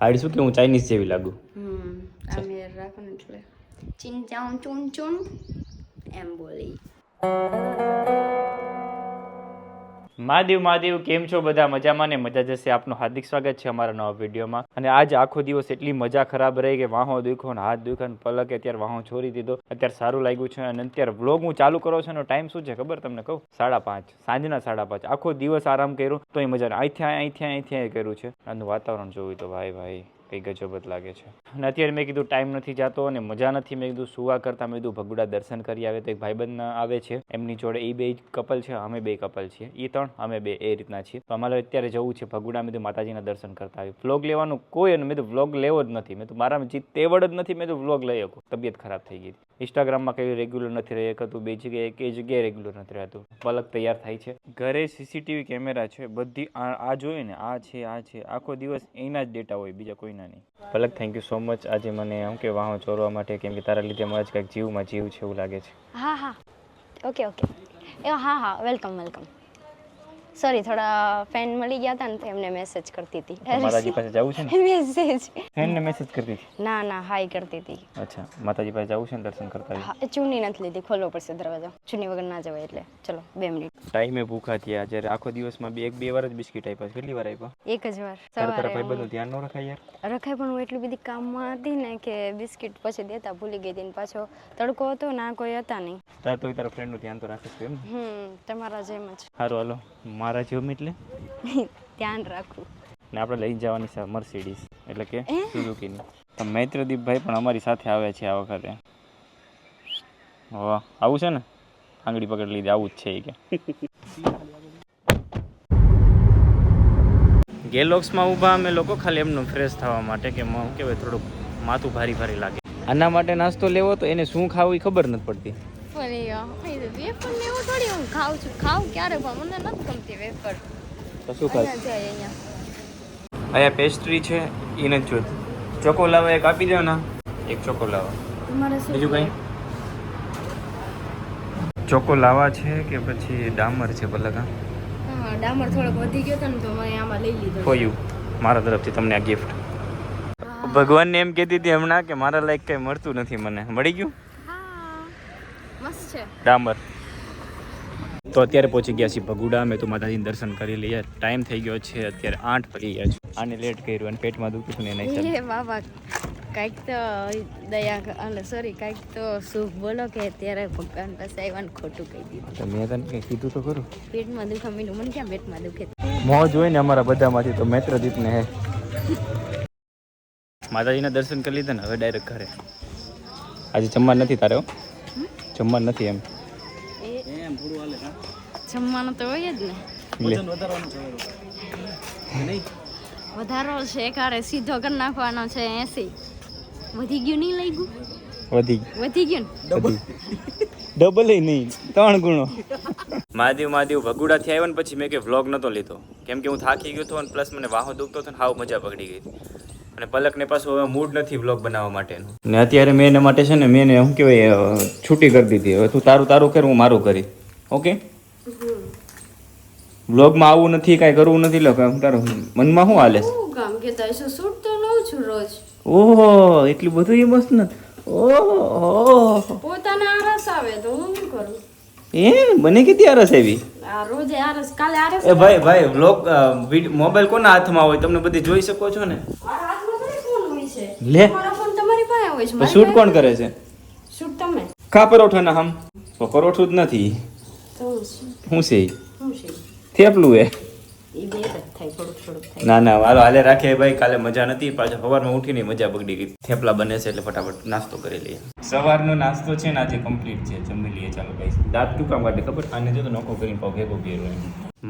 હાડી શું કે હું ચાઇનીઝ જેવી લાગુ? આ મેર રાખો ને એટલે ચીન ચાઉન ચૂન ચૂન એમ બોલી. મહાદેવ કેમ છો બધા? મજામાં ને મજા જશે. આપનું હાર્દિક સ્વાગત છે અમારા નવા વિડીયોમાં. અને આજ આખો દિવસ એટલી મજા ખરાબ રહી કે વાહો દુખ્યો ને હાથ દુખ્યો ને પલકે અત્યારે વાહો છોડી દીધો. અત્યારે સારું લાગ્યું છે અને અત્યારે વ્લોગ હું ચાલુ કરો છો એનો ટાઈમ શું છે ખબર તમને કહું? 5:30 સાંજના 5:30. આખો દિવસ આરામ કર્યો તોય મજા નહીં. અહીંથી કર્યું છે. આનું વાતાવરણ જોયું તો ભાઈ કઈ ગજબ જ લાગે છે. અને અત્યારે મેં કીધું ટાઈમ નથી જતો અને મજા નથી. મેં કીધું સુવા કરતાં મેં કીધું ભગુડા દર્શન કરી આવે તો એક ભાઈબંધ આવે છે એમની જોડે. એ બે કપલ છે, અમે બે કપલ છીએ. એ 3 અમે 2 એ રીતના છીએ. તો અમારે અત્યારે જવું છે ભગુડા. મેં માતાજીના દર્શન કરતા આવી. વ્લોગ લેવાનું કોઈ મેં તો વ્લોગ લેવો જ નથી. મેં તો મારામાં જીત તેવડ જ નથી. મેં તો વ્લોગ લઈ શકું. તબિયત ખરાબ થઈ ગઈ. ઇન્સ્ટાગ્રામમાં કઈ રેગ્યુલર નથી રહી શકતું. બે જગ્યાએ એક જગ્યાએ રેગ્યુલર નથી રહેતું. પલક તૈયાર થાય છે. ઘરે સીસીટીવી કેમેરા છે બધી. આ જોઈએ ને આ છે આખો દિવસ એના જ ડેટા હોય, બીજા કોઈના નહીં. પલક થેન્ક યુ સો મચ આજે મને એમ કે વાહો ચોરવા માટે, કેમ કે તારા લીધે મારે કંઈક જીવમાં જીવ છે એવું લાગે છે. હા ઓકે હા વેલકમ. સોરી, થોડા ફ્રેન્ડ મળી ગયા હતા ને તો એમને મેસેજ કરતી હતી. માતાજી પાસે જવું છે ને? મેસેજ ફ્રેન્ડને મેસેજ કરતી હતી? ના હાઈ કરતી હતી. અચ્છા, માતાજી પાસે જવું છે ને દર્શન કરતા? હા, ચૂની નથી લીધી. ખોલવો પડશે દરવાજો. ચૂની વગર ના જવાય એટલે. ચલો 2 મિનિટ. ટાઈમે ભૂખા થયા. જ્યારે આખો દિવસમાં બે વાર જ બિસ્કિટ આપ્યા. કેટલી વાર આપ્યા? એક જ વાર. તારા ભાઈબંધનું ધ્યાન ન રખાય યાર? રખાય, પણ હું એટલી બધી કામમાં હતી ને કે બિસ્કિટ પછી દેતા ભૂલી ગઈ હતી. પાછો તડકો હતો ના કોઈ હતા નહીં. તાર તો તારા ફ્રેન્ડનું ધ્યાન તો રાખે છે એમ? તમારા જેમ જ. સારું હાલો, મારા જેમ એટલે ધ્યાન રાખવું. ને આપણે લઈ જવાની છે મર્સિડીઝ, એટલે કે સુઝુકીની. તો મૈત્રદીપભાઈ પણ અમારી સાથે આવે છે આ વખતે. વાહ, આવું છે ને? આંગળી પકડ લીધી, આવું જ છે એ કે. ગેલોક્સમાં ઊભા અમે લોકો ખાલી એમનું ફ્રેશ થવા માટે, કે શું કહેવાય, થોડુંક માથું ભારી લાગે. આના માટે નાસ્તો લેવો તો એને શું ખાવું એ ખબર નથી પડતી. તો શું ખાસ અહીંયા પેસ્ટ્રી છે એ નથી જોતું. ચોકો લાવા એક આપી દો ને. એક ચોકો લાવા. બીજું કઈ ચોકો લાવા છે કે પછી ડામર છે? ભલે ડામર થોડોક વધી ગયો હતો ને તો મેં આમાં લઈ લીધો. ફોયું મારા તરફથી તમને આ ગિફ્ટ. ભગવાનને એમ કહેતી હતી હમણાં કે મારા લાયક કઈ મળતું નથી, મને મળી ગયું. મસ્ત છે ડામર. તો અત્યારે પહોંચી ગયા છીએ ભગુડા. મેં તો માતાજીને દર્શન કરી લઈએ. ટાઈમ થઈ ગયો છે અત્યારે 8 પડી ગયા છે. આને લેટ કર્યું અને પેટમાં દુખતું ને નહીં. એ બાબા, કાંઈક તો દયા સોરી કાંઈક તો શુભ બોલો કે અત્યારે ભગવાન પાસે આવ્યા ખોટું કહી દીધું. મેં તને કંઈ કીધું તો ખરું? પેટમાં દુખા મીનું મને ક્યાં પેટમાં દુખે. મોજ હોય ને અમારા બધામાંથી તો મૈત્રદીપને હે. માતાજીના દર્શન કરી લીધા ને હવે ડાયરેક્ટ ઘરે. આજે જમવાનું નથી તારે? જમવાનું નથી એમ? જમવાનું તો હોય જ ને. વધારો છે કારે સીધો કરી નાખવાનો છે. 80 વધી ગયું નહીં લાગ્યું? વધી ગયું ને ડબલ નહીં, 3 ગુણો. મહાદેવ ભગુડાથી આવ્યા ને પછી મેં કે વ્લોગ નહોતો લીધો, કેમ કે હું થાકી ગયો હતો અને પ્લસ મને વાહો દુખતો હતો ને હાવ મજા પકડી ગઈ. અને પલકને પાછું હવે મૂડ નથી વ્લોગ બનાવવા માટેનું. ને અત્યારે મેં એના માટે છે ને મેં શું કહેવાય છૂટી કરી દીધી. હવે તું તારું કર, હું મારું કરી. ઓકે? વ્લોગમાં આવું નથી, કાંઈ કરવું નથી. લો તારું મનમાં શું હાલે? શૂટ તો લઉં છું રોજ. ઓહો, એટલું બધું એ મસ્ત નથી. ઓહો, પોતાના આરસ આવે તો હું શું કરું? મને કેટલી આરસ આવી? રોજ આરસ, કાલે આરસ. એ ભાઈ વ્લોગ મોબાઈલ કોના હાથમાં હોય તમે બધી જોઈ શકો છો ને. મારા હાથમાં થોડી ફોન હોય છે. લે, મારો ફોન તમારી પાસે હોય છે. શૂટ કોણ કરે છે? શૂટ તમે. ખા પરોઠા ના હમ તો પરોઠું જ નથી. તો શું છે? શું છે? થેપલું હે. એ બે જ થાય, થોડુંક થાય. ના હાલે રાખે ભાઈ. કાલે મજા નથી, પાછા સવારમાં ઉઠીને મજા બગડી ગઈ. થેપલા બને છે એટલે ફટાફટ નાસ્તો કરી લઈએ. સવારનો નાસ્તો છે ને આજે કમ્પ્લીટ છે. જમી લઈએ. ચાલો ભાઈ. દાંત શું કામ કાઢે ખબર? આને જો તો નોખો કરીને પાવ ભેગો પહેરો.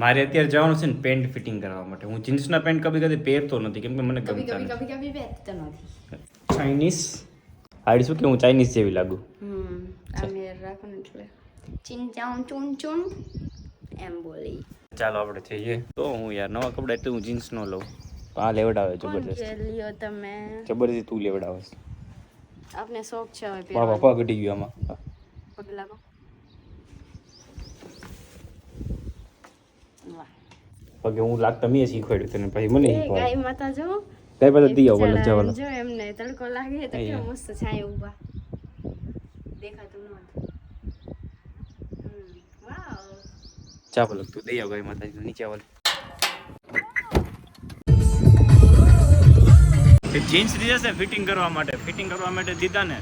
મારે અત્યારે જવાનું છે ને પેન્ટ ફિટિંગ કરવા માટે. હું જીન્સના પેન્ટ કભી પહેરતો નથી કેમ કે મને ગમતા નથી. પહેરતો નથી. ચાઇનીઝ હાડી શું કે હું ચાઇનીઝ જેવી લાગુ? આ મેર રાખો ને એટલે ચીન ચાઉન ચૂન ચૂન એમ બોલી. ચાલો આપણે જઈએ. તો હું યાર નવા કપડા એટલે હું જીન્સ ન લઉં. આ લેવડાવે જબરદસ્ત. લ્યો તમે જબરદસ્તી તું લેવડાવે. આપને શોખ છે હવે બાપા પગ ઘટી ગયો આમાં. પગ લાગો. વાહ, પગે હું લાગતા મેં શીખવાડ્યું તને, પછી મને ગાય માતા જો કઈ બધા દી આવો બોલો જવાલો જો એમને તડકો લાગે તો કેવો મસ્ત છાંય ઊભા દેખાતું ન વાવ ચા બોલો તું દઈ આવ ગાય માતાજી નીચે આવો જીન્સ લીધા છે ફિટિંગ કરવા માટે દીધા ને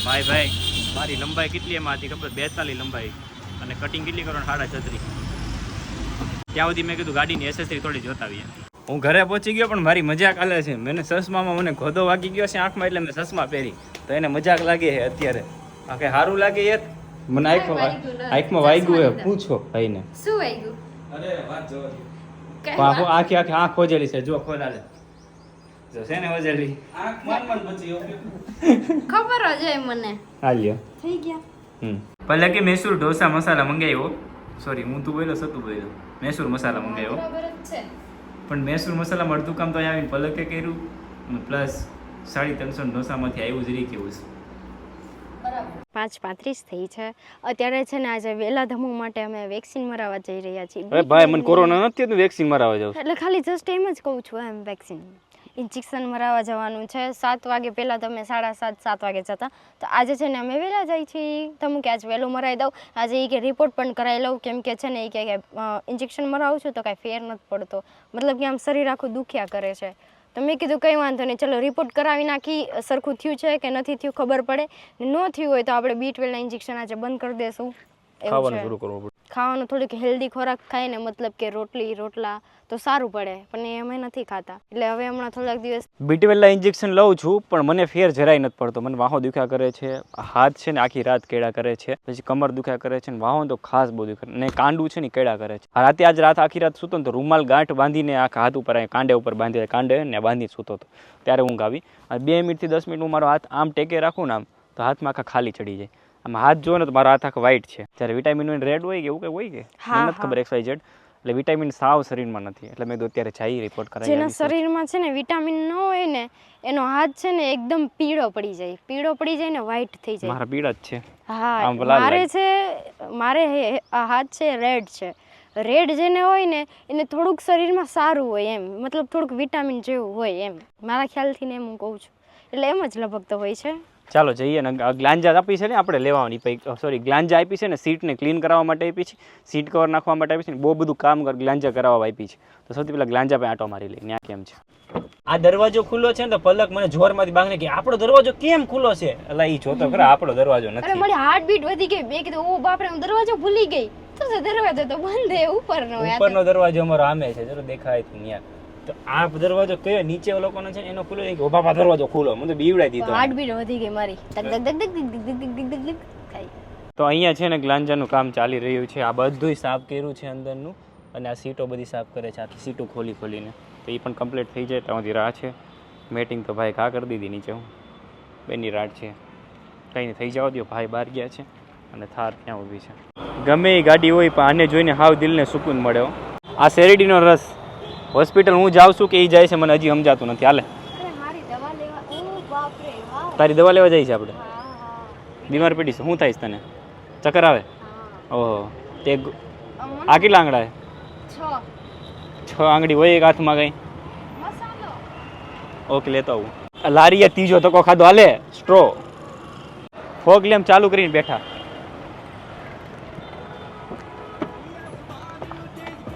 ભાઈ મારી લંબાઈ કેટલી એમાં હતી ખબર 42 લંબાઈ અને કટિંગ કેટલી કરવાનું 36 ત્યાં સુધી મેં કીધું ગાડીની એસેસરી થોડી જોતાવીએ હું ઘરે પહોંચી ગયો પણ મારી મજાક હાલે છે મને ચશ્મામાં મને ઘોધો વાગી ગયો છે આંખમાં એટલે મેં ચશ્મા પહેરી તો એને મજાક લાગે છે અત્યારે આ કઈ સારું લાગે યાર મને આંખમાં વાગ્યું હે પૂછો ભાઈને શું વાગ્યું અરે વાત જો આખી આંખ ખોજેલી છે જો ખોલાલે જો છે ને વજેલી આંખ માન બચી ખબર જ હોય મને હાલ્યો થઈ ગયા પહેલા કે મૈસૂર ઢોસા મસાલા મંગાવ્યો સોરી હું તું બોલ્યો સતું બોલ્યો મૈસૂર મસાલા મંગાવ્યો બરાબર જ છે પણ મૈસૂર મસાલામાં અડધું કામ તો અહીંયા આવીને પલકે કર્યું પ્લસ 350 ઢોસામાંથી આવ્યું જ રહી કેવું છે 5:35 થઈ છે અત્યારે છે ને આજે વેલા ધમુ માટે અમે વેક્સિન મરાવવા જઈ રહ્યા છીએ અરે ભાઈ મને કોરોના નથી તો વેક્સિન મરાવવા જાવ એટલે ખાલી જસ્ટ એમ જ કહું છું એમ વેક્સિન ઇન્જેક્શન મરાવવા જવાનું છે 7 વાગે પહેલાં તમે 7:30 વાગે જતા તો આજે છે ને અમે વહેલા જઈએ છીએ તમે કે આજ વહેલું મરાવી દઉં આજે એ કે રિપોર્ટ પણ કરાવી લઉં કેમ કે છે ને એ કે ઇન્જેક્શન મરાવું છું તો કાંઈ ફેર નથી પડતો મતલબ કે આમ શરીર આખું દુખ્યા કરે છે તો મેં કીધું કંઈ વાંધો નહીં ચલો રિપોર્ટ કરાવી નાખી સરખું થયું છે કે નથી થયું ખબર પડે ન થયું હોય તો આપણે B12ના ઇન્જેક્શન આજે બંધ કરી દેશું ખાવાનું થોડુંક હેલ્ધી ખોરાક ખાય ને મતલબ કે રોટલા તો સારું પડે પણ એ અમે નથી ખાતા એટલે હવે હમણાં થોડાક દિવસ B12ના ઇન્જેક્શન લઉં છું પણ મને ફેર જરાય નથી પડતો મને વાહો દુખ્યા કરે છે હાથ છે ને આખી રાત કેળા કરે છે પછી કમર દુખ્યા કરે છે ને વાહો તો ખાસ બહુ દુખે ને કાંડું છે ને કેળા કરે છે રાતે આજ રાત આખી રાત સૂતો ને તો રૂમાલ ગાંઠ બાંધીને આખા હાથ ઉપર કાંડે ઉપર બાંધી કાંડે ને બાંધી સૂતો હતો ત્યારે ઊંઘ આવી 2 મિનિટથી 10 મિનિટ હું મારો હાથ આમ ટેકે રાખું ને આમ તો હાથમાં આખા ખાલી ચડી જાય આમાં હાથ જોવો ને તો મારો હાથ આખો વ્હાઈટ છે જ્યારે વિટામિન રેડ હોય કે એવું કંઈ હોય કે મને નથી ખબર XYZ એટલે વિટામિન સાવ શરીરમાં નથી એટલે મેં અત્યારે જઈ રિપોર્ટ કરાવી જેના શરીરમાં છે ને વિટામિન ન હોય ને એનો હાથ છે ને એકદમ પીળો પડી જાય ને વ્હાઈટ થઈ જાય મારા પીળા જ છે હા મારે આ હાથ છે રેડ જેને હોય ને એને થોડુંક શરીરમાં સારું હોય એમ મતલબ થોડુંક વિટામિન જેવું હોય એમ મારા ખ્યાલથી ને એમ હું કહું છું એટલે એમ જ લગભગ હોય છે ચાલો જઈએ ને ગ્લાંજા આપી છે ને આપણે લેવાની સોરી ગ્લાંજા આપી છે ને સીટને ક્લીન કરાવવા માટે આપી છે સીટ કવર નાખવા માટે આપી છે ને બહુ બધું કામ ગ્લાંજા કરાવવા આપી છે તો સૌથી પહેલાં ગ્લાંજા પાસે આંટો મારી લઈ ત્યાં કેમ છે આ દરવાજો ખુલ્લો છે ને તો પલક મને જોરમાંથી બાંધને કે આપણો દરવાજો કેમ ખુલ્લો છે એટલે એ જોતો ખરા આપણો દરવાજો નથી મારી હાર્ટબીટ વધી ગઈ મેં કીધું ઓ બાપ રે હું દરવાજો ભૂલી ગઈ તો દરવાજો તો બંધ છે ઉપરનો દરવાજો અમારો આમે છે જરો દેખાય તો ત્યાં તો આ દરવાજો કયો નીચે લોકોનો છે એનો ખુલ્લો કે ઓબાપા દરવાજો ખુલ્લો મને તો બીવડાઈ દીધો હાર્ટબીટ વધી ગઈ મારી તો અહીંયા છે ને ગ્લાંજાનું કામ ચાલી રહ્યું છે આ બધું સાફ કર્યું છે અંદરનું અને આ સીટો બધી સાફ કરે છે આખી સીટો ખોલીને તો એ પણ કમ્પ્લીટ થઈ જાય ત્યાંથી રાહ છે મેટિંગ તો ભાઈ ઘા કરી દીધી નીચે હું બેની રાત છે કંઈ નહીં થઈ જવા દો ભાઈ બહાર ગયા છે અને થાર ત્યાં ઊભી છે ગમે એ ગાડી હોય પણ આને જોઈને હાવ દિલને સુકૂન મળ્યો આ શેરડીનો રસ હોસ્પિટલ હું જાઉં છું કે એ જાય છે મને હજી સમજાતું નથી હાલે તારી દવા લેવા જાય છે આપણે બીમાર પડી છે શું થાય છે તને ચક્કર આવે ઓહો તે આ કેટલા આંગળા છે 6 આંગળી હોય એક હાથમાં કઈ ઓકે લેતો આવું લારીએ ત્રીજો તકો ખાધો હાલે સ્ટ્રો ફોગ લેમ્પ ચાલુ કરીને બેઠા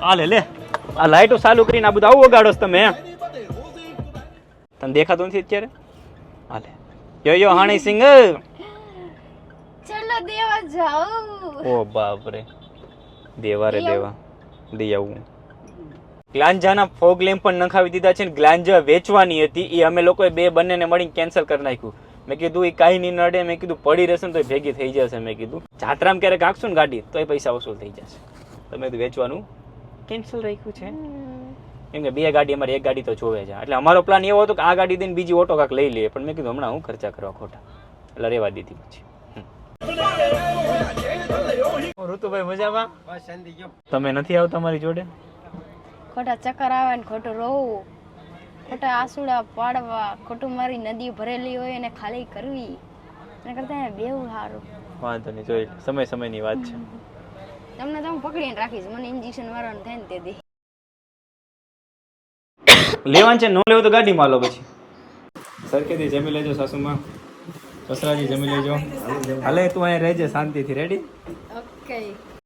હાલે લે આ લાઈટો ચાલુ કરીને આ બધું આવું વગાડો તમે તને દેખાતું નથી અત્યારે હાલે યો હાણી સિંગ ચલો દેવા જાઓ ઓ બાપ રે દેવા દઈ આવું ગ્લાંજાના ફોગ લેમ્પ પણ નખાવી દીધા છે ને ગ્લાંજા વેચવાની હતી એ અમે લોકોએ બંનેને મળીને કેન્સલ કરી નાખ્યું મેં કીધું એ કાંઈ નહીં નડે મેં કીધું પડી રહેશે ને તો ભેગી થઈ જશે મેં કીધું જાત્રામાં ક્યારેક આખશું ને ગાડી તો એ પૈસા વસૂલ થઈ જશે તો મેં કીધું વેચવાનું કેન્સલ રાખ્યું છે કેમ કે 2 ગાડી અમારી 1 ગાડી તો જોવે છે એટલે અમારો પ્લાન એવો હતો કે આ ગાડી દઈને બીજી ઓટો કાંક લઈ લઈએ પણ મેં કીધું હમણાં હું ખર્ચા કરવા ખોટા એટલે રેવા દીધી પછી ઋતુભાઈ મજામાં તમે નથી આવતા મારી જોડે ખોટા ચક્કર આવે ને ખોટું રોવું ખોટા આસુડા પાડવા ખોટું મારી નદી ભરેલી હોય એને ખાલી કરવી એના કરતા બેવું સારું વાંધો નહીં જોઈ સમયની વાત છે તમને તો હું પકડીને રાખીશ મને ઇન્જેક્શન મારવાનું થાય ને તે દી લેવાનું છે, ન લેવું તો ગાડીમાં લો પછી. સરખેથી જમી લેજો સાસુમાં, સસરાજી જમી લેજો. હાલે તું અહીંયા રહેજે શાંતિથી. રેડી? ઓકે.